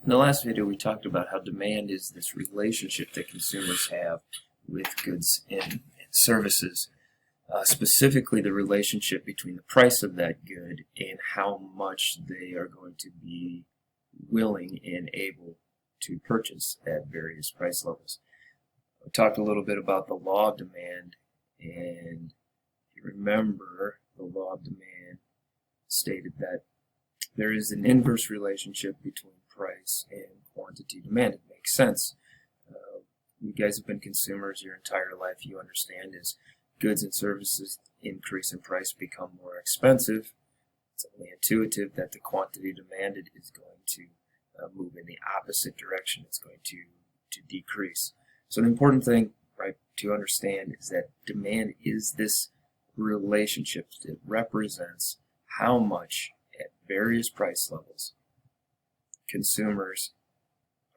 In the last video, we talked about how demand is this relationship that consumers have with goods and services, specifically the relationship between the price of that good and how much they are going to be willing and able to purchase at various price levels. We talked a little bit about the law of demand, and if you remember, the law of demand stated that there is an inverse relationship between price and quantity demand. It makes sense. You guys have been consumers your entire life. You understand as goods and services increase in price, become more expensive. It's only intuitive that the quantity demanded is going to move in the opposite direction. It's going to decrease. So the important thing, right, to understand is that demand is this relationship that represents how much at various price levels consumers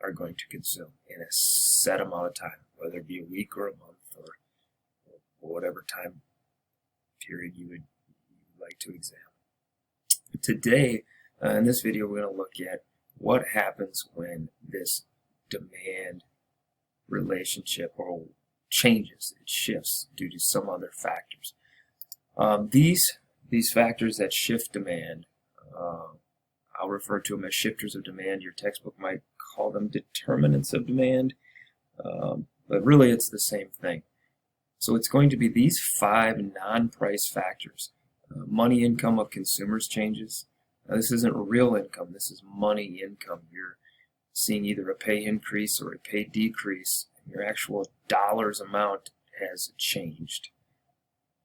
are going to consume in a set amount of time, whether it be a week or a month or whatever time period you would like to examine. Today, in this video, we're going to look at what happens when this demand relationship changes, it shifts due to some other factors. These factors that shift demand, I'll refer to them as shifters of demand. Your textbook might call them determinants of demand, but really it's the same thing. So it's going to be these 5 non-price factors. Money income of consumers changes. Now, this isn't real income, this is money income. You're seeing either a pay increase or a pay decrease. Your actual dollars amount has changed.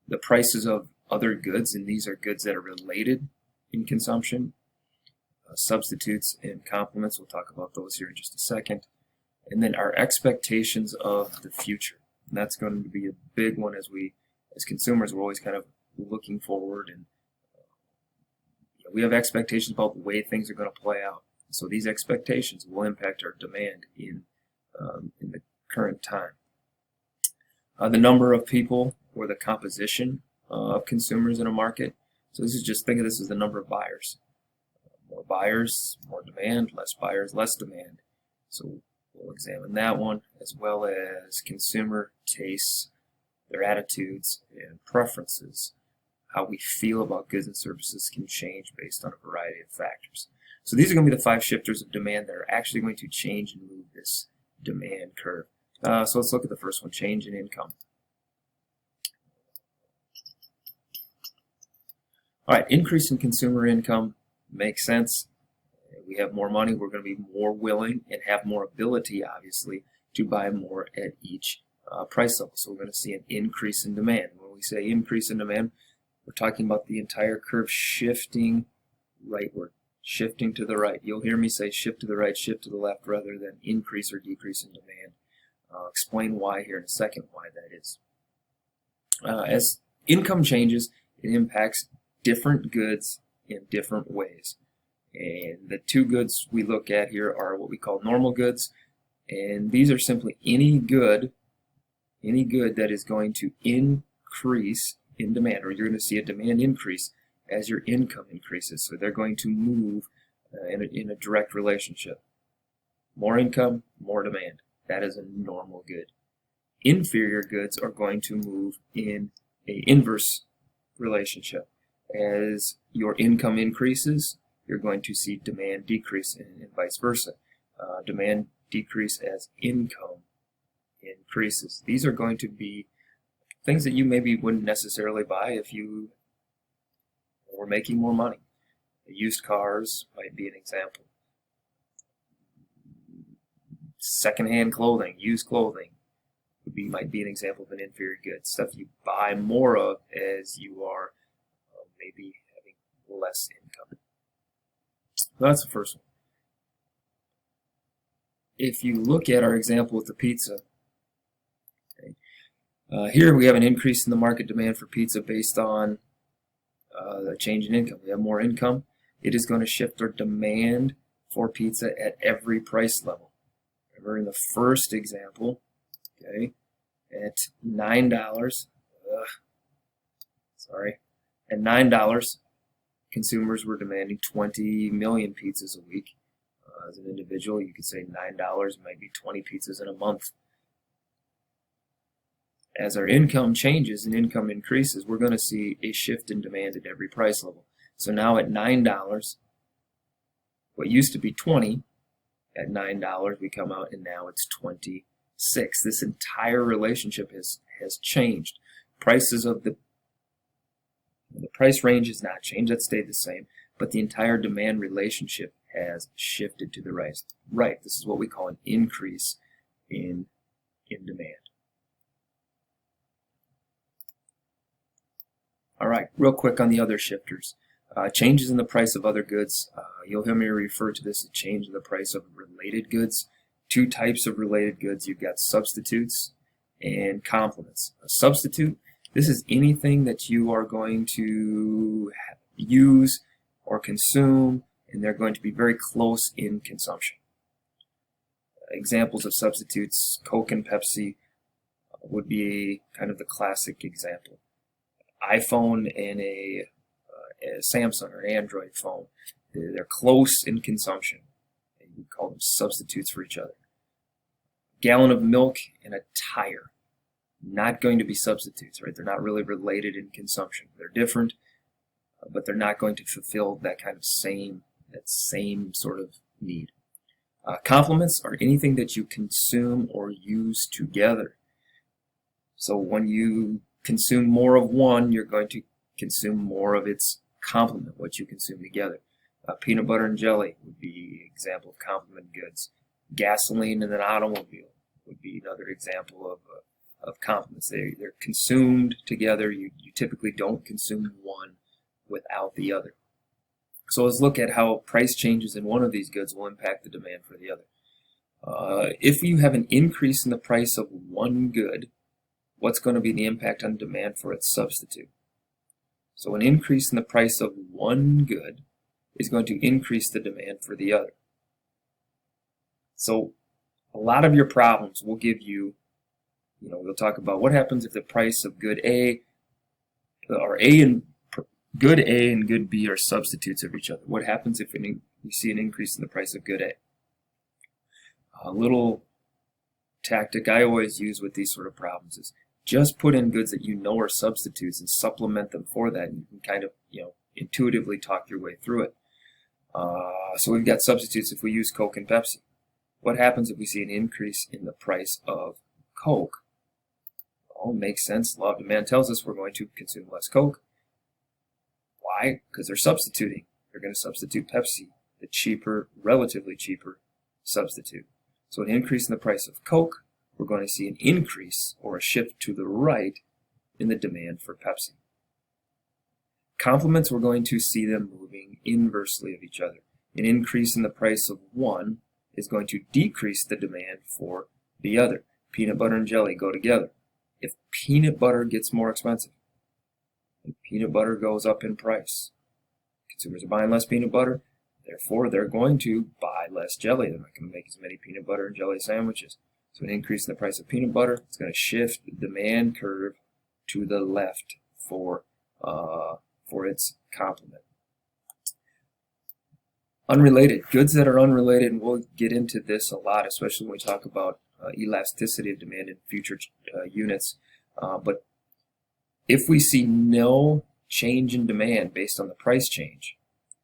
The prices of other goods, and these are goods that are related in consumption, substitutes and complements. We'll talk about those here in just a second. And then our expectations of the future. And that's going to be a big one as consumers, we're always kind of looking forward, and we have expectations about the way things are going to play out. So these expectations will impact our demand in the current time. The number of people or the composition of consumers in a market. So this is just, think of this as the number of buyers. More buyers, more demand, less buyers, less demand. So we'll examine that one, as well as consumer tastes, their attitudes and preferences. How we feel about goods and services can change based on a variety of factors. So these are going to be the 5 shifters of demand that are actually going to change and move this demand curve. So let's look at the first one, change in income. All right, increase in consumer income makes sense. We have more money, we're going to be more willing and have more ability, obviously, to buy more at each price level. So we're going to see an increase in demand. When we say increase in demand, we're talking about the entire curve shifting rightward, shifting to the right. You'll hear me say shift to the right, shift to the left, rather than increase or decrease in demand. I'll explain why here in a second, why that is. As income changes, it impacts different goods in different ways. And the 2 goods we look at here are what we call normal goods, and these are simply any good that is going to increase in demand, or you're going to see a demand increase as your income increases. So they're going to move in a direct relationship. More income, more demand. That is a normal good. Inferior goods are going to move in an inverse relationship. As your income increases, you're going to see demand decrease, and vice versa. Demand decrease as income increases. These are going to be things that you maybe wouldn't necessarily buy if you were making more money. Used cars might be an example. Secondhand clothing, used clothing might be an example of an inferior good. Stuff you buy more of as you are maybe having less income. So that's the first one. If you look at our example with the pizza, here we have an increase in the market demand for pizza based on the change in income. We have more income. It is going to shift our demand for pizza at every price level. Remember in the first example, okay, at $9, at $9, consumers were demanding 20 million pizzas a week. As an individual, you could say $9 might be 20 pizzas in a month. As our income changes and income increases, we're going to see a shift in demand at every price level. So now at $9, what used to be 20, at $9 we come out and now it's 26. This entire relationship has changed. Prices of the price range has not changed, that stayed the same, but the entire demand relationship has shifted to the right. This is what we call an increase in demand. All right, real quick on the other shifters. Changes in the price of other goods. You'll hear me refer to this as change in the price of related goods. Two types of related goods. You've got substitutes and complements. A substitute, this is anything that you are going to use or consume, and they're going to be very close in consumption. Examples of substitutes, Coke and Pepsi would be kind of the classic example. iPhone and a Samsung or Android phone, they're close in consumption. We call them substitutes for each other. A gallon of milk and a tire, not going to be substitutes, right? They're not really related in consumption. They're different, but they're not going to fulfill that kind of same sort of need. Complements are anything that you consume or use together. So when you consume more of one, you're going to consume more of its complement, what you consume together. Peanut butter and jelly would be an example of complement goods. Gasoline in an automobile would be another example of complements. They're consumed together. You typically don't consume one without the other. So let's look at how price changes in one of these goods will impact the demand for the other. If you have an increase in the price of one good, what's going to be the impact on demand for its substitute? So an increase in the price of one good is going to increase the demand for the other. So a lot of your problems will give you, we'll talk about what happens if the price of good A, or good A and good B are substitutes of each other. What happens if you see an increase in the price of good A? A little tactic I always use with these sort of problems is just put in goods that you know are substitutes and supplement them for that, and you can kind of intuitively talk your way through it. So we've got substitutes if we use Coke and Pepsi. What happens if we see an increase in the price of Coke? Well, it makes sense. Law of demand tells us we're going to consume less Coke. Why? Because they're substituting. They're going to substitute Pepsi, the cheaper, relatively cheaper substitute. So an increase in the price of Coke, we're going to see an increase or a shift to the right in the demand for Pepsi. Complements, we're going to see them moving inversely of each other. An increase in the price of one is going to decrease the demand for the other. Peanut butter and jelly go together. If peanut butter gets more expensive, and peanut butter goes up in price, consumers are buying less peanut butter, therefore they're going to buy less jelly. They're not going to make as many peanut butter and jelly sandwiches. So an increase in the price of peanut butter, it's going to shift the demand curve to the left for its complement. Unrelated, goods that are unrelated, and we'll get into this a lot, especially when we talk about elasticity of demand in future units. But if we see no change in demand based on the price change,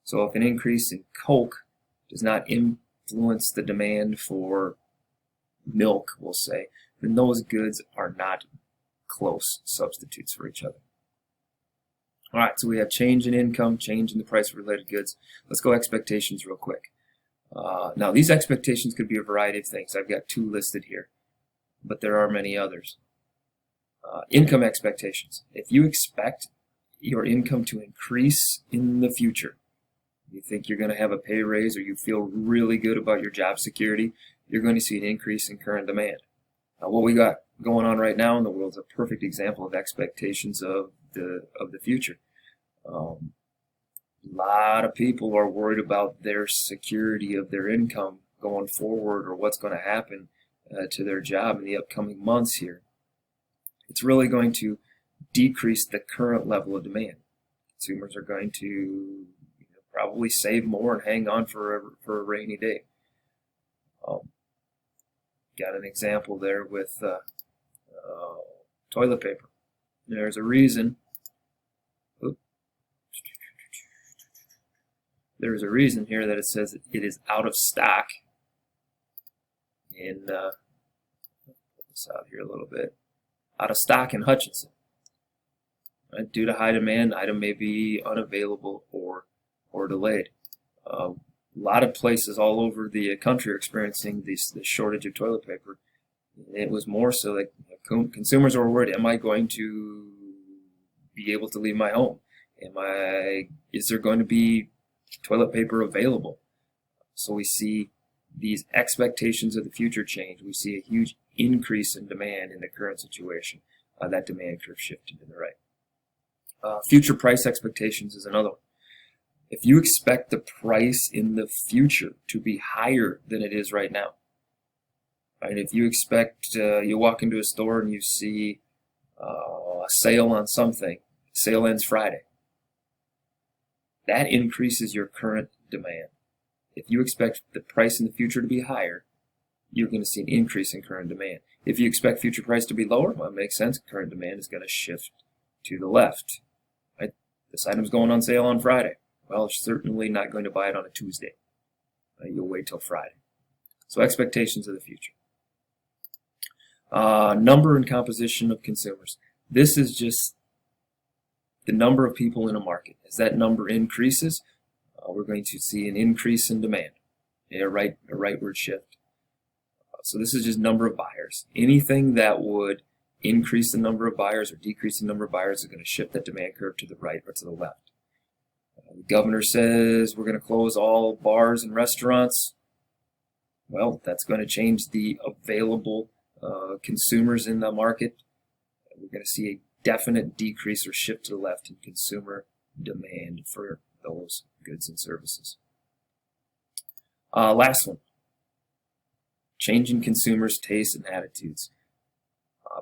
so if an increase in Coke does not influence the demand for milk, we'll say, then those goods are not close substitutes for each other. All right, so we have change in income, change in the price of related goods. Let's go expectations real quick. Now, these expectations could be a variety of things. I've got two listed here, but there are many others. Income expectations. If you expect your income to increase in the future, you think you're going to have a pay raise or you feel really good about your job security, you're going to see an increase in current demand. Now, what we got going on right now in the world is a perfect example of expectations of the future. A lot of people are worried about their security of their income going forward, or what's going to happen to their job in the upcoming months here. It's really going to decrease the current level of demand. Consumers are going to probably save more and hang on for a rainy day. got an example there with toilet paper. There's a reason. There's a reason here that it says it is out of stock in, pull this out here a little bit, out of stock in Hutchinson. Right? Due to high demand, item may be unavailable or delayed. A lot of places all over the country are experiencing this shortage of toilet paper. It was more so that consumers were worried, am I going to be able to leave my home? Is there going to be toilet paper available? So we see these expectations of the future change. We see a huge increase in demand in the current situation. That demand curve shifted to the right. Future price expectations is another one. If you expect the price in the future to be higher than it is right now, right? If you expect, you walk into a store and you see a sale on something, sale ends Friday, that increases your current demand. If you expect the price in the future to be higher, you're going to see an increase in current demand. If you expect future price to be lower, well, it makes sense. Current demand is going to shift to the left. Right? This item's going on sale on Friday. Well, it's certainly not going to buy it on a Tuesday. You'll wait till Friday. So expectations of the future. Number and composition of consumers. This is just the number of people in a market. As that number increases, we're going to see an increase in demand, a rightward shift. So this is just number of buyers. Anything that would increase the number of buyers or decrease the number of buyers is going to shift that demand curve to the right or to the left. The governor says we're going to close all bars and restaurants. Well, that's going to change the available consumers in the market. We're going to see a definite decrease or shift to the left in consumer demand for those goods and services. Last one, changing consumers' tastes and attitudes.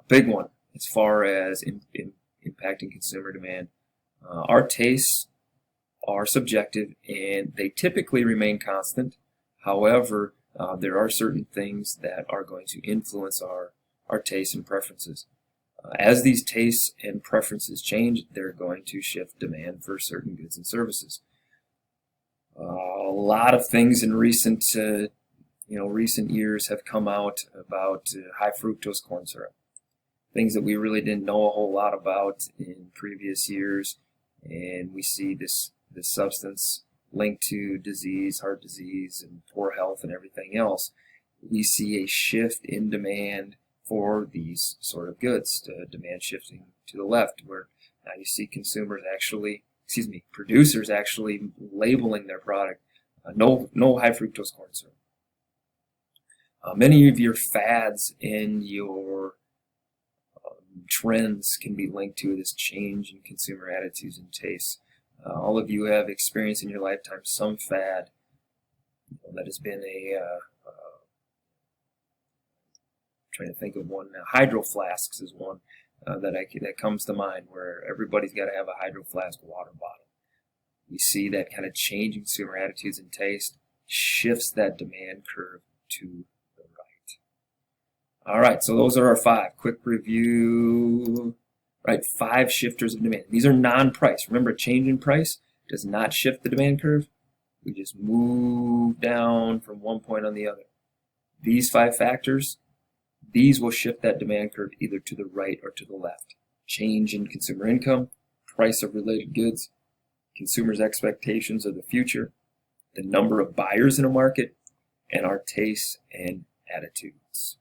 Big one as far as impacting consumer demand. Our tastes are subjective and they typically remain constant. However, there are certain things that are going to influence our tastes and preferences. As these tastes and preferences change, they're going to shift demand for certain goods and services. A lot of things in recent years have come out about high fructose corn syrup. Things that we really didn't know a whole lot about in previous years, and we see this substance linked to disease, heart disease, and poor health and everything else. We see a shift in demand for these sort of goods, demand shifting to the left, where now you see producers actually labeling their product, no high fructose corn syrup. Many of your fads and your trends can be linked to this change in consumer attitudes and tastes. All of you have experienced in your lifetime some fad that has been trying to think of one. Hydro flasks is one that comes to mind, where everybody's got to have a Hydro Flask water bottle. We see that kind of change in consumer attitudes and taste shifts that demand curve to the right. All right, so those are our 5. Quick review. Right, 5 shifters of demand. These are non-price. Remember, a change in price does not shift the demand curve. We just move down from one point on the other. These 5 factors, these will shift that demand curve either to the right or to the left. Change in consumer income, price of related goods, consumers' expectations of the future, the number of buyers in a market, and our tastes and attitudes.